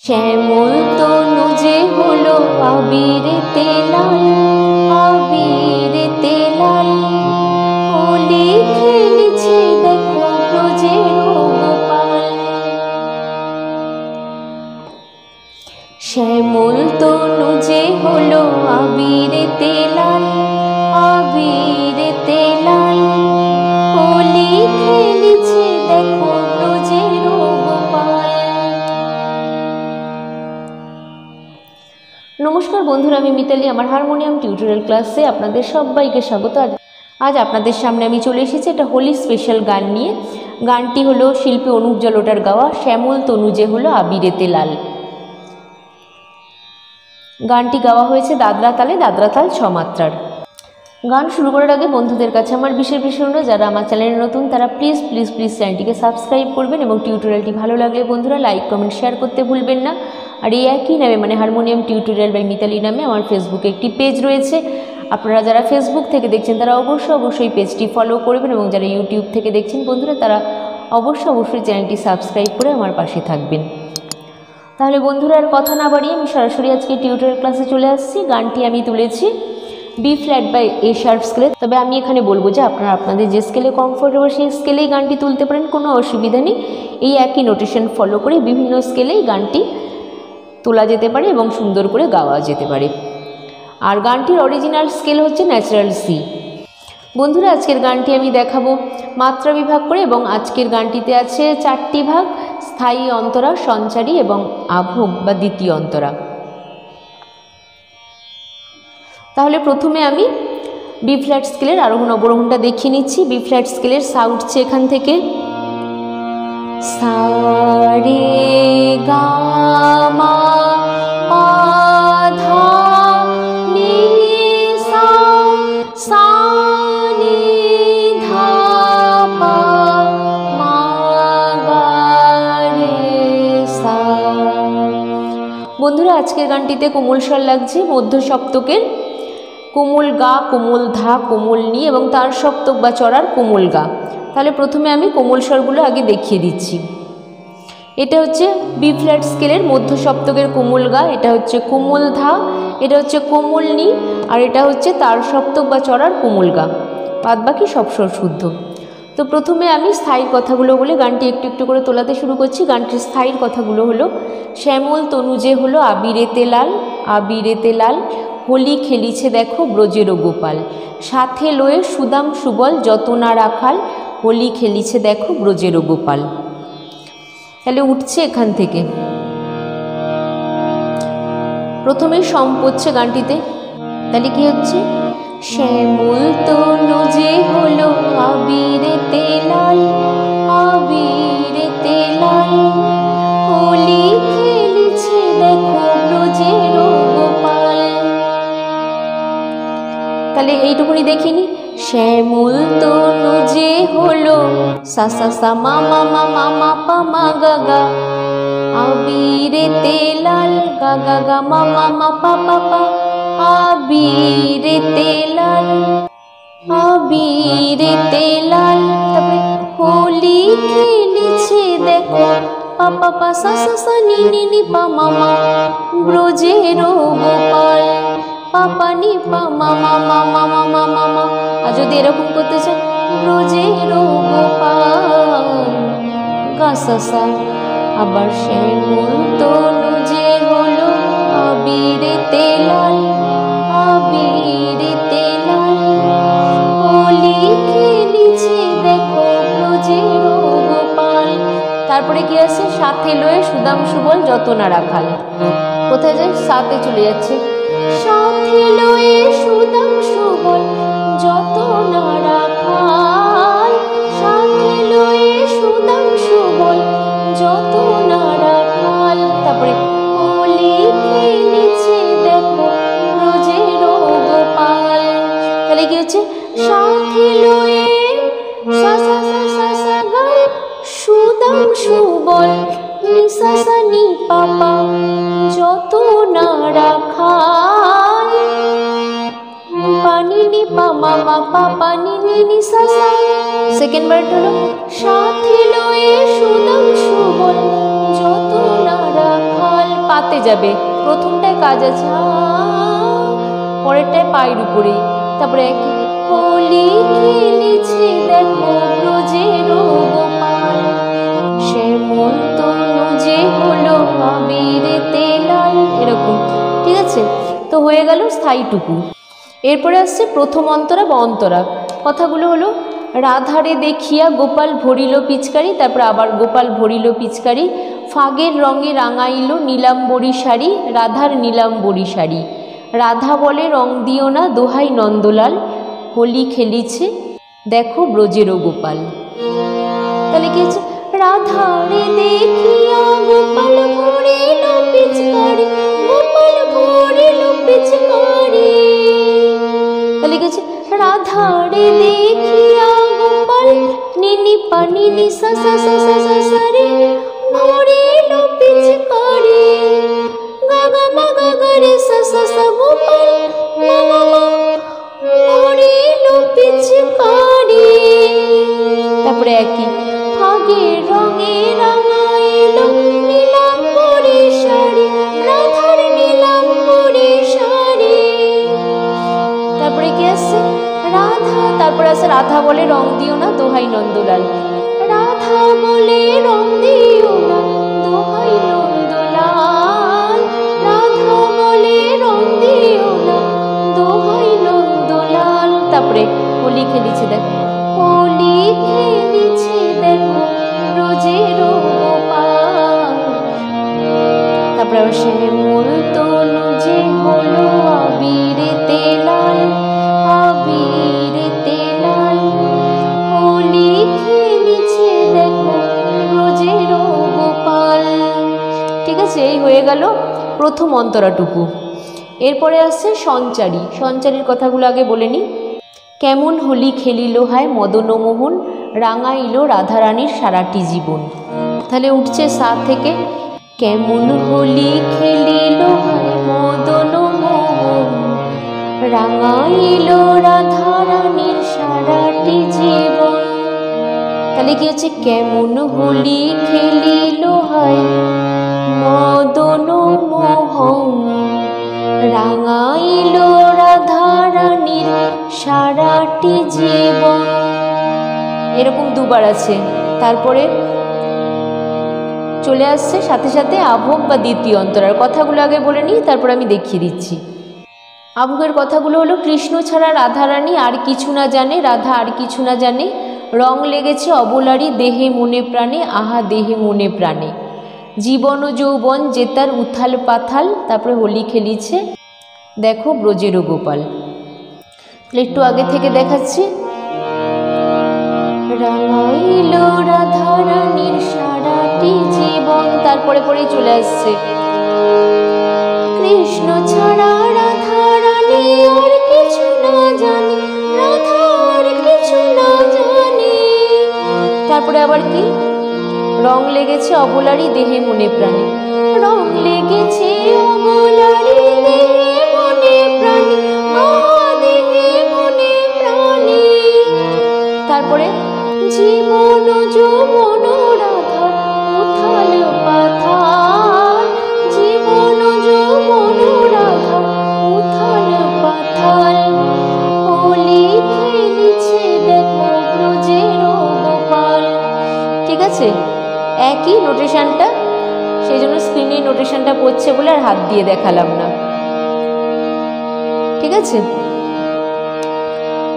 শ্যামল তনু যে হলো আবিরেতে লাল, আবিরেতে লাল, হোলি খেলেছে দেখো ব্রজের গোপাল। শ্যামল তনু যে হলো আবিরেতে লাল, আবিরেতে লাল, হোলি খেলেছে দেখো ব্রজের গোপাল। নমস্কার বন্ধুরা, আমি মিতালি। আমার হারমোনিয়াম টিউটোরিয়াল ক্লাসে আপনাদের সবাইকে স্বাগত। আজ আপনাদের সামনে আমি চলে এসেছি একটা হোলি স্পেশাল গান নিয়ে। গানটি হলো শিল্পী অনুপ জলোটার গাওয়া শ্যামল তনু যে হলো আবিরেতে লাল। গানটি গাওয়া হয়েছে দাদরা তালে, দাদরা তাল 6 মাত্রার। গান শুরু করার আগে বন্ধুদের কাছে আমার বিশেষ অনুরোধ, যারা আমার চ্যানেলে নতুন তারা প্লিজ প্লিজ প্লিজ চ্যানেলটিকে সাবস্ক্রাইব করবেন এবং টিউটোরিয়ালটি ভালো লাগলে বন্ধুরা লাইক কমেন্ট শেয়ার করতে ভুলবেন না। আর এই একই নামে মানে হারমোনিয়াম টিউটোরিয়াল বাই মিতালি নামে আমার ফেসবুকে একটি পেজ রয়েছে। আপনারা যারা ফেসবুক থেকে দেখছেন তারা অবশ্যই পেজটি ফলো করবেন এবং যারা ইউটিউব থেকে দেখছেন বন্ধুরা তারা অবশ্যই চ্যানেলটি সাবস্ক্রাইব করে আমার পাশে থাকবেন। তাহলে বন্ধুরা আর কথা না বাড়িয়ে আমি সরাসরি আজকে টিউটোরিয়াল ক্লাসে চলে আসছি। গানটি আমি তুলেছি B flat by A sharp স্কেলে। তবে আমি এখানে বলবো যে আপনারা আপনাদের যে স্কেলে কমফোর্টেবল সেই স্কেলেই গানটি তুলতে পারেন, কোনো অসুবিধা নেই। এই একই নোটেশন ফলো করে বিভিন্ন স্কেলেই গানটি তোলা যেতে পারে এবং সুন্দর করে গাওয়া যেতে পারে। আর গানটির অরিজিনাল স্কেল হচ্ছে ন্যাচারাল সি। বন্ধুরা আজকের গানটি আমি দেখাবো মাত্রা বিভাগ করে এবং আজকের গানটিতে আছে 4টি ভাগ: স্থায়ী অন্তরা, সঞ্চারী এবং আভোগ বা দ্বিতীয় অন্তরা। তাহলে প্রথমে আমি বি ফ্ল্যাট স্কেলের আরোহণ অবরোহণটা দেখিয়ে নিচ্ছি। বি ফ্ল্যাট স্কেলের সা উঠছে এখান থেকে সা রে গা মা পা ধা নি সা, সা নি ধা পা মা গা রে সা। বন্ধুরা আজকের গানটিতে কোমল স্বর লাগছে মধ্য সপ্তকের কোমল গা, কোমল ধা, কোমল নি এবং তার সপ্তক বা চড়ার কোমল গা। তাহলে প্রথমে আমি কোমল স্বরগুলো আগে দেখিয়ে দিচ্ছি। এটা হচ্ছে বি ফ্ল্যাট স্কেলের মধ্য সপ্তকের কোমল গা, এটা হচ্ছে কোমল ধা, এটা হচ্ছে কোমল নি, আর এটা হচ্ছে তার সপ্তক বা চড়ার কোমল গা। বাদ বাকি সব স্বর শুদ্ধ। তো প্রথমে আমি স্থায়ীর কথাগুলো বলে গানটি একটু একটু করে তোলাতে শুরু করছি। গানটির স্থায়ীর কথাগুলো হলো শ্যামল তনু যে হলো আবিরেতে লাল, আবিরেতে লাল, হোলি খেলিছে দেখো ব্রজের গোপাল, সাথে লয়ে সুদাম সুবল যত না রাখাল, হোলি খেলিছে দেখো ব্রজের গোপাল। তাহলে উঠছে এখান থেকে। প্রথমে সম পড়ছে গানটিতে। তাহলে কি হচ্ছে? শ্যামল তনু যে হলো আবিরেতে লাল, আবিরেতে লাল, হোলি খেলিছে দেখো ব্রজের গোপাল। তাহলে এইটুকুনি দেখিনি। শ্যামল তনু যে হলো সা সা সা মা মা মা মা মা পা মা গা গা, আবিরেতে লাল গা গা গা মা মা মা পা পা পা, আবিরেতে লাল, আবিরেতে লাল। তারপরে হোলি খেলিছে দেখো পা পা পা সা সা সা নি নি নি পা মা মা, ব্রজের গোপাল, পাপা নি পা মা মা মা মা মা মা মা মা। আর যদি এরকম করতে চান ব্রজের গোপাল গা সা সা। আবার শ্যামল তনু যে হলো আবিরেতে লাল, আবিরেতে লাল, হোলি খেলিছে দেখো ব্রজের গোপাল। তারপরে কি আছে? সাথে লয়ে সুদাম সুবল যত না রাখাল। কোথায় যায়? সাথে চলে যাচ্ছে। সাথে লয়ে সুদাম সুবল যত না রাখাল, সাথে লয়ে সুদাম সুবল যত না রাখাল। তারপরে হোলি খেলিছে দেখো ব্রজের গোপাল। তাহলে কি হচ্ছে? সাথে লয়ে সা সা সা সা সা গা, সুদাম সুবল নি সা সা নি পা পা, যত না রাখাল, পানি নি পা মা মা পা পানি নি নি সা সা। সেকেন্ড বারটা হলো সাথে লয়ে সুদাম সুবল যত না রাখাল, পাতে যাবে, প্রথমটায় কাজ আছে পরেরটায় পায়ের উপরে, তারপরে এক হোলি খেলিছে দেখো ব্রজের গোপাল, শ্যামল তনু যে হলো আবিরেতে লাল, এরকম। ঠিক আছে, তো হয়ে গেল স্থায়ীটুকু। এরপরে আসছে প্রথম অন্তরা বা অন্তরা। কথাগুলো হলো রাধারে দেখিয়া গোপাল ভরিল পিচকারি, তারপরে আবার গোপাল ভরিল পিচকারি, ফাগের রঙে রাঙাইল নীলাম্বরী শাড়ি, রাধার নীলাম্বরী শাড়ি, রাধা বলে রং দিও না দোহাই নন্দলাল, হোলি খেলিছে দেখো ব্রজেরও গোপাল। তাহলে কি হচ্ছে, রাধারে দেখিয়া গোপাল ভরিল পিচকারি, গোপাল ভরিল পিচকারি। তাহলে কি হচ্ছে, রাধারে দেখিয়া গোপাল নিনি পানি নি সা সা সা সা সা সা রে ভরিল পিচকারি, গা গা মা গা গা রে সা সা সা গোপাল মা মা মা ভরিল পিচকারি। তারপরে একই ফাগের রঙে রাঙাইল নীলাম্বরী শাড়ি, রাধার নীলাম্বরী শাড়ি। তারপরে কি আসছে, রাধা, তারপরে আছে রাধা বলে রং দিও না দোহাই নন্দলাল, রাধা বলে রং দিও না দোহাই নন্দলাল, রাধা বলে রং দিও না দোহাই নন্দলাল। তারপরে হোলি খেলিছে দেখো, হোলি খেলিছে দেখো ব্রজের গোপাল, তারপরে শ্যামল তনু যে হলো আবিরেতে লাল, আবিরেতে লাল, হোলি খেলিছে দেখো ব্রজের গোপাল। ঠিক আছে, এই হয়ে গেল প্রথম অন্তরাটুকু। এরপরে আসছে সঞ্চারী। সঞ্চারীর কথাগুলো আগে বলে নিই। কেমন হোলি খেলিল হায় মদনমোহন, রাঙাইল রাধারানীর সারাটি জীবন। তাহলে উঠছে সা থেকে, কেমন হোলি খেলিল হায় মদনমোহন, রাঙাইল রাধারানীর সারাটি জীবন। তাহলে কি হচ্ছে, কেমন হোলি খেলিল হায় মদনমোহন, রাঙাইল রাধারানীর সারাটি জীবন। এরকম দুবার আছে। তারপরে চলে আসছে সাথে সাথে আভোগ বা দ্বিতীয় অন্তরার। কথাগুলো আগে বলে নিই, তারপর আমি দেখিয়ে দিচ্ছি। আভোগের কথাগুলো হলো, কৃষ্ণ ছাড়া রাধারানী আর কিছু না জানে, রাধা আর কিছু না জানে, রং লেগেছে অবলারী দেহে মনে প্রাণে, আহা দেহে মনে প্রাণে, জীবন ও যৌবন জেতার উথাল পাথাল। তারপরে হোলি খেলিছে দেখো ব্রজেরও গোপাল। একটু আগে থেকে দেখাচ্ছি, রাঙাইল রাধারানীর সারাটি জীবন। তারপরে পরেই চলে আসছে, কৃষ্ণ ছাড়া রাধারানী আর কিছু না জানে, রাধা আর কিছু না জানে। তারপরে আবার কি, রং লেগেছে অবলারী দেহে মনে প্রাণে, রং লেগেছে অবলারী দেহে মনে প্রাণে, আহা দেহে মনে প্রাণে। তারপরে জীবন যৌবন রাধা উথাল পাথাল, জীবন যৌবন রাধা উথাল পাথাল, হোলি খেলিছে দেখো ব্রজের গোপাল। ঠিক আছে, একই নোটেশনটা, সেই জন্য স্ক্রিনে নোটেশনটা পড়ছে বলে আর হাত দিয়ে দেখালাম না। ঠিক আছে,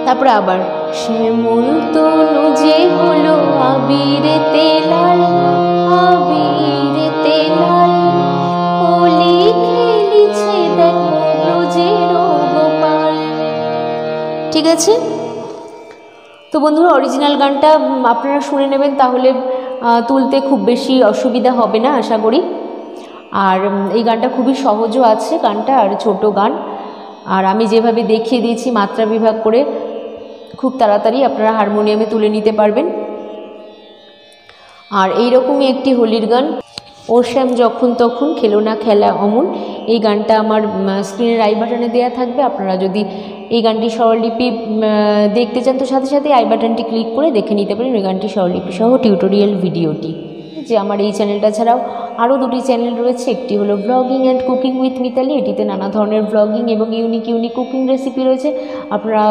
তারপরে আবার শ্যামল তনু যে হলো আবিরেতে লাল, আবিরেতে লাল, হোলি খেলিছে দেখো ব্রজের গোপাল। ঠিক আছে, তো বন্ধুরা অরিজিনাল গানটা আপনারা শুনে নেবেন, তাহলে তুলতে খুব বেশি অসুবিধা হবে না আশা করি। আর এই গানটা খুবই সহজও আছে গানটা, আর ছোট গান, আর আমি যেভাবে দেখিয়ে দিয়েছি মাত্রা বিভাগ করে খুব তাড়াতাড়ি আপনারা হারমোনিয়ামে তুলে নিতে পারবেন। আর এইরকমই একটি হোলির গান, ও শ্যাম যখন তখন খেলো না খেলা অমন, এই গানটা আমার স্ক্রিনের আই বাটনে দেওয়া থাকবে। আপনারা যদি এই গানটি স্বরলিপি দেখতে চান তো সাথে সাথে আই বাটনটি ক্লিক করে দেখে নিতে পারেন ওই গানটি স্বরলিপি সহ টিউটোরিয়াল ভিডিওটি। যে আমার এই চ্যানেলটা ছাড়াও আরও দুটি চ্যানেল রয়েছে। একটি হলো blogging and cooking with Mitali, এটিতে নানা ধরনের ব্লগিং এবং ইউনিক ইউনিক কুকিং রেসিপি রয়েছে। আপনারা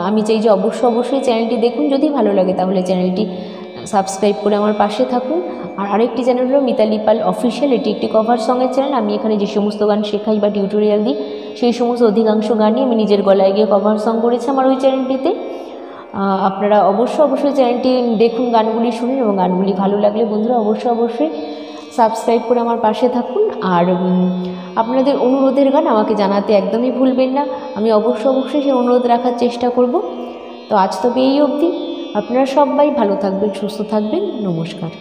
আমি চাই যে অবশ্যই চ্যানেলটি দেখুন, যদি ভালো লাগে তাহলে চ্যানেলটি সাবস্ক্রাইব করে আমার পাশে থাকুন। আর আরেকটি চ্যানেল হলো মিতালি পাল অফিসিয়াল, এটি একটি কভার সঙের চ্যানেল। আমি এখানে যে সমস্ত গান শেখাই বা টিউটোরিয়াল দিই সেই সমস্ত অধিকাংশ গানই আমি নিজের গলায় গিয়ে কভার সং করেছি আমার ওই চ্যানেলটিতে। আপনারা অবশ্যই চ্যানেলটি দেখুন, গানগুলি শুনুন এবং গানগুলি ভালো লাগলে বন্ধুরা অবশ্যই সাবস্ক্রাইব করে আমার পাশে থাকুন। আর আপনাদের অনুরোধের গান আমাকে জানাতে একদমই ভুলবেন না, আমি অবশ্যই সেই অনুরোধ রাখার চেষ্টা করব। তো আজ তবে এই অবধি, আপনারা সবাই ভালো থাকবেন, সুস্থ থাকবেন, নমস্কার।